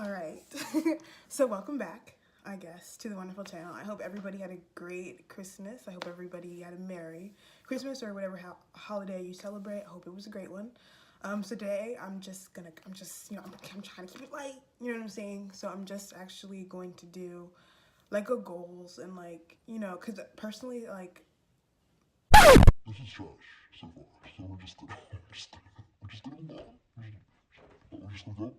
All right, so welcome back, I guess, to the wonderful channel. I hope everybody had a great Christmas. I hope everybody had a Merry Christmas or whatever holiday you celebrate. I hope it was a great one. So today I'm trying to keep it light, you know what I'm saying? So I'm just actually going to do like a goals and like, cause personally, like, this is trash so far. So we're just gonna move on. We're just gonna go.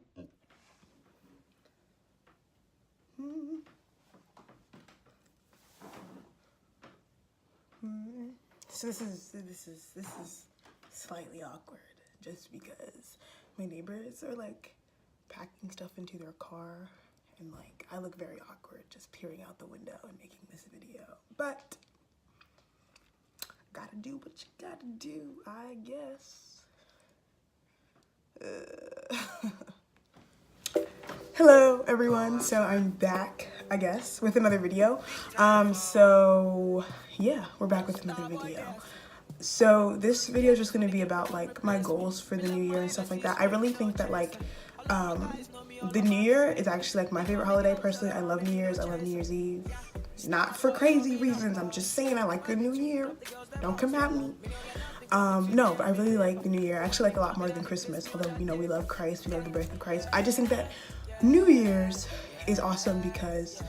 So this is slightly awkward just because my neighbors are like packing stuff into their car and like I look very awkward just peering out the window and making this video. But gotta do what you gotta do, I guess. Hello everyone, so I'm back, I guess, with another video. So yeah, we're back with another video. So this video is just gonna be about like my goals for the new year and stuff like that. I really think that like the new year is actually like my favorite holiday personally. I love New Year's, I love New Year's Eve. Not for crazy reasons, I'm just saying I like the new year. Don't come at me. No, but I really like the new year. I actually like a lot more than Christmas, although, we love Christ, we love the birth of Christ. I just think that New Year's is awesome because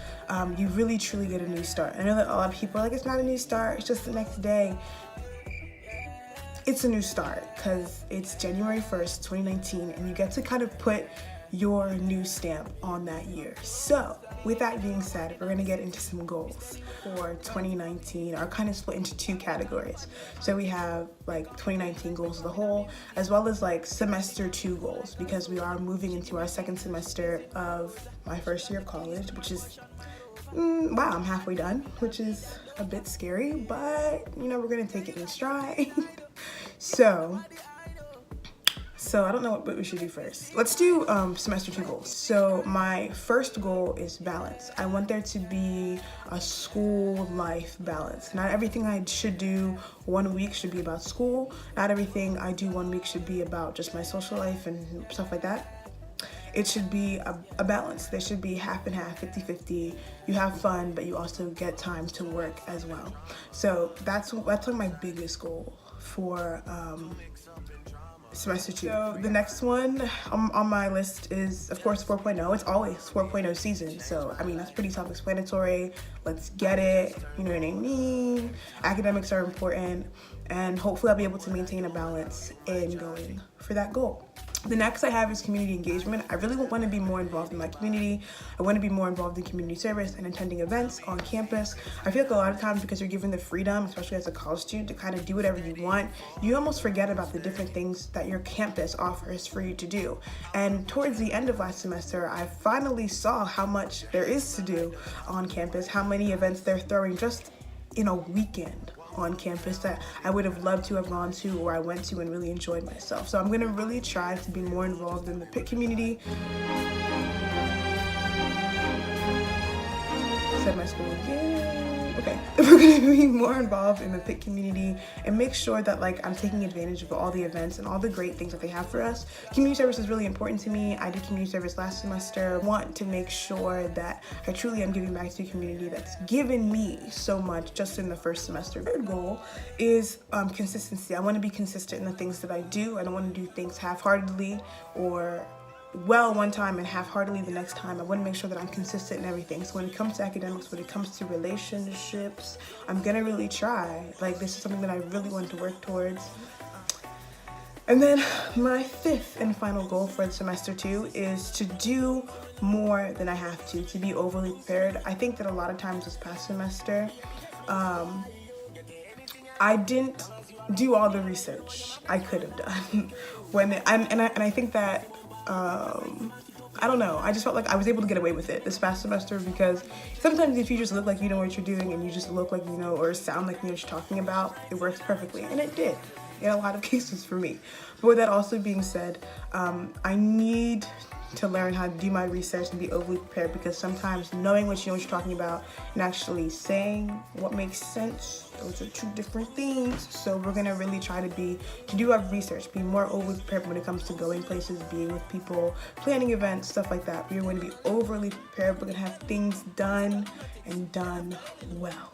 you really truly get a new start. I know that a lot of people are like, it's not a new start, it's just the next day. It's a new start because it's January 1st, 2019, and you get to kind of put your new stamp on that year. So with that being said, we're gonna get into some goals for 2019, are kind of split into two categories. So we have like 2019 goals as a whole, as well as like semester 2 goals, because we are moving into our second semester of my first year of college, which is, wow, I'm halfway done, which is a bit scary, but we're gonna take it in stride. So I don't know what we should do first. Let's do semester 2 goals. So my first goal is balance. I want there to be a school life balance. Not everything I should do 1 week should be about school. Not everything I do 1 week should be about just my social life and stuff like that. It should be a balance. There should be half and half, 50-50. You have fun, but you also get time to work as well. So that's like my biggest goal for semester 2. So the next one on my list is, of course, 4.0. It's always 4.0 season. So, I mean, that's pretty self-explanatory. Let's get it. You know what I mean? Academics are important. And hopefully I'll be able to maintain a balance in going for that goal. The next I have is community engagement. I really want to be more involved in my community. I want to be more involved in community service and attending events on campus. I feel like a lot of times because you're given the freedom, especially as a college student, to kind of do whatever you want, you almost forget about the different things that your campus offers for you to do. And towards the end of last semester, I finally saw how much there is to do on campus, how many events they're throwing just in a weekend on campus that I would have loved to have gone to or I went to and really enjoyed myself. So I'm gonna really try to be more involved in the PIT community. Said my school again. Okay, we're gonna be more involved in the PIT community and make sure that like I'm taking advantage of all the events and all the great things that they have for us. Community service is really important to me. I did community service last semester. I want to make sure that I truly am giving back to a community that's given me so much just in the first semester. Third goal is consistency. I want to be consistent in the things that I do. I don't want to do things half-heartedly or well one time and half-heartedly the next time. I want to make sure that I'm consistent in everything. So when it comes to academics, when it comes to relationships, I'm gonna really try. Like, this is something that I really want to work towards. And then my fifth and final goal for semester 2 is to do more than I have to be overly prepared. I think that a lot of times this past semester, I didn't do all the research I could have done. I think that I don't know, I just felt like I was able to get away with it this past semester because sometimes if you just look like you know what you're doing and you just look like you know or sound like you know what you're talking about, it works perfectly, and it did in a lot of cases for me. But with that also being said, I need to learn how to do my research and be overly prepared, because sometimes knowing what you're talking about and actually saying what makes sense, those are two different things. So we're gonna really try to do our research, be more overly prepared when it comes to going places, being with people, planning events, stuff like that. We're going to be overly prepared. We're gonna have things done and done well.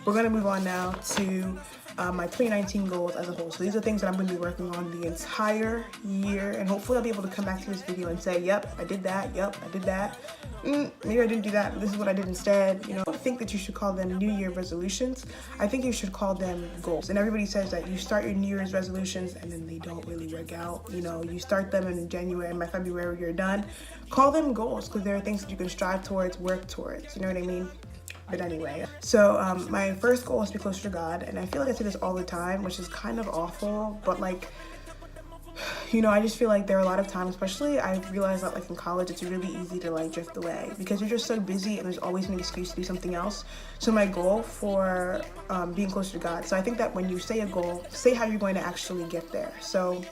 We're gonna move on now to my 2019 goals as a whole. So these are things that I'm going to be working on the entire year, and hopefully I'll be able to come back to this video and say, yep, I did that, yep, I did that. Maybe I didn't do that, but this is what I did instead. You know, I think that you should call them New Year resolutions. I think you should call them goals. And everybody says that you start your New Year's resolutions and then they don't really work out. You know, you start them in January and by February you're done. Call them goals, because there are things that you can strive towards, work towards, you know what I mean? But anyway, so my first goal is to be closer to God, and I feel like I say this all the time, which is kind of awful, but like, you know, I just feel like there are a lot of times, especially I realized that like in college, it's really easy to like drift away because you're just so busy and there's always an excuse to do something else. So my goal for being closer to God, so I think that when you say a goal, say how you're going to actually get there. So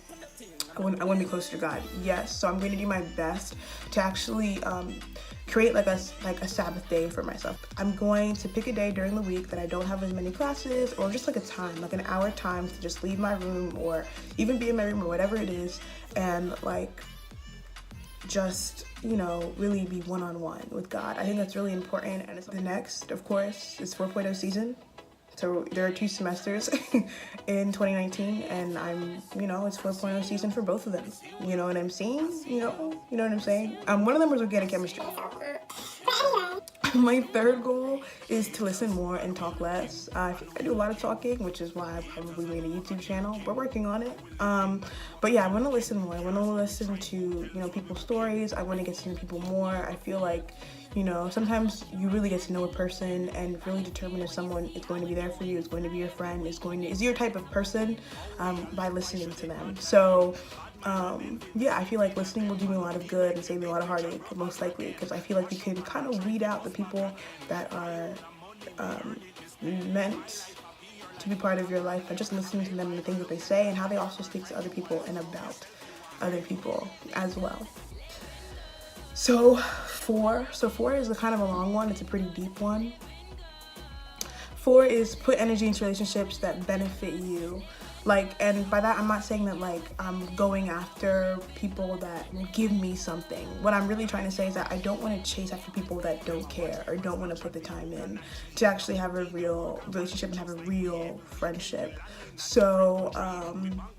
I want to be closer to God, yes. So I'm going to do my best to actually create like a Sabbath day for myself. I'm going to pick a day during the week that I don't have as many classes, or just like a time, like an hour time to just leave my room or even be in my room or whatever it is, and like just, you know, really be one-on-one with God. I think that's really important. And the next, of course, is 4.0 season. So there are 2 semesters in 2019, and I'm, you know, it's 4.0 season for both of them. You know what I'm saying? You know what I'm saying? One of them was organic chemistry. My third goal is to listen more and talk less. I do a lot of talking, which is why I probably made a YouTube channel. We're working on it. But yeah, I want to listen more. I want to listen to, you know, people's stories. I want to get to know people more. I feel like, you know, sometimes you really get to know a person and really determine if someone is going to be there for you, is going to be your friend, is your type of person by listening to them. So yeah, I feel like listening will do me a lot of good and save me a lot of heartache, most likely, because I feel like you can kind of weed out the people that are meant to be part of your life by just listening to them and the things that they say and how they also speak to other people and about other people as well. So 4 is a kind of a long one. It's a pretty deep one. 4 is put energy into relationships that benefit you. Like, and by that, I'm not saying that like I'm going after people that give me something. What I'm really trying to say is that I don't want to chase after people that don't care or don't want to put the time in to actually have a real relationship and have a real friendship. So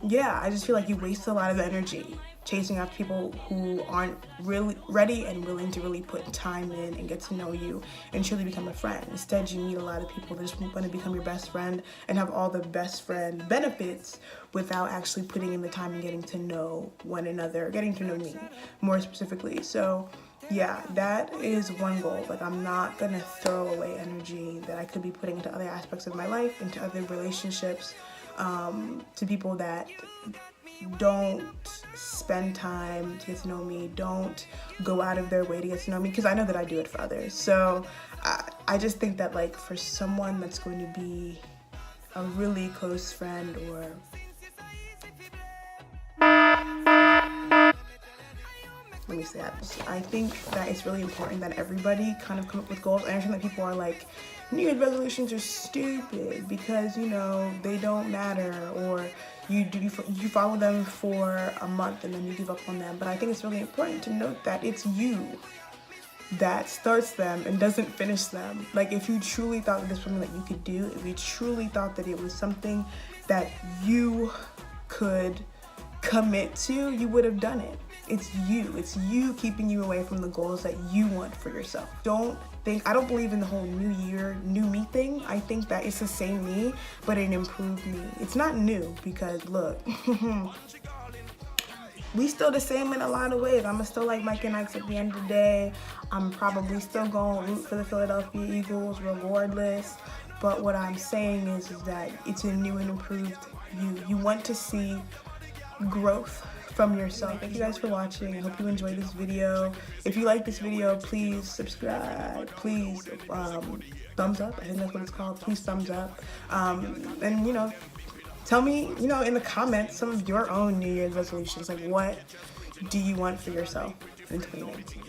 yeah, I just feel like you waste a lot of energy chasing after people who aren't really ready and willing to really put time in and get to know you and truly become a friend. Instead, you meet a lot of people that just want to become your best friend and have all the best friend benefits without actually putting in the time and getting to know one another, getting to know me more specifically. So yeah, that is one goal. Like, I'm not gonna throw away energy that I could be putting into other aspects of my life, into other relationships, to people that don't spend time to get to know me, don't go out of their way to get to know me, because I know that I do it for others. So I just think that like for someone that's going to be a really close friend, or let me say that, I think that it's really important that everybody kind of come up with goals. I understand that people are like, New Year's resolutions are stupid because, you know, they don't matter, or you follow them for a month and then you give up on them. But I think it's really important to note that it's you that starts them and doesn't finish them. Like, if you truly thought that this was something that you could do, if you truly thought that it was something that you could commit to, you would have done it. It's you keeping you away from the goals that you want for yourself. I don't believe in the whole new year, new me thing. I think that it's the same me, but an improved me. It's not new because look, we still the same in a lot of ways. I'm still like Mike and Ike's at the end of the day. I'm probably still going to root for the Philadelphia Eagles regardless. But what I'm saying is that it's a new and improved you. You want to see growth from yourself. Thank you guys for watching. I hope you enjoyed this video. If you like this video, please subscribe. Please thumbs up. I think that's what it's called. Please thumbs up. And you know, tell me, you know, in the comments some of your own New Year's resolutions, like what do you want for yourself in 2019?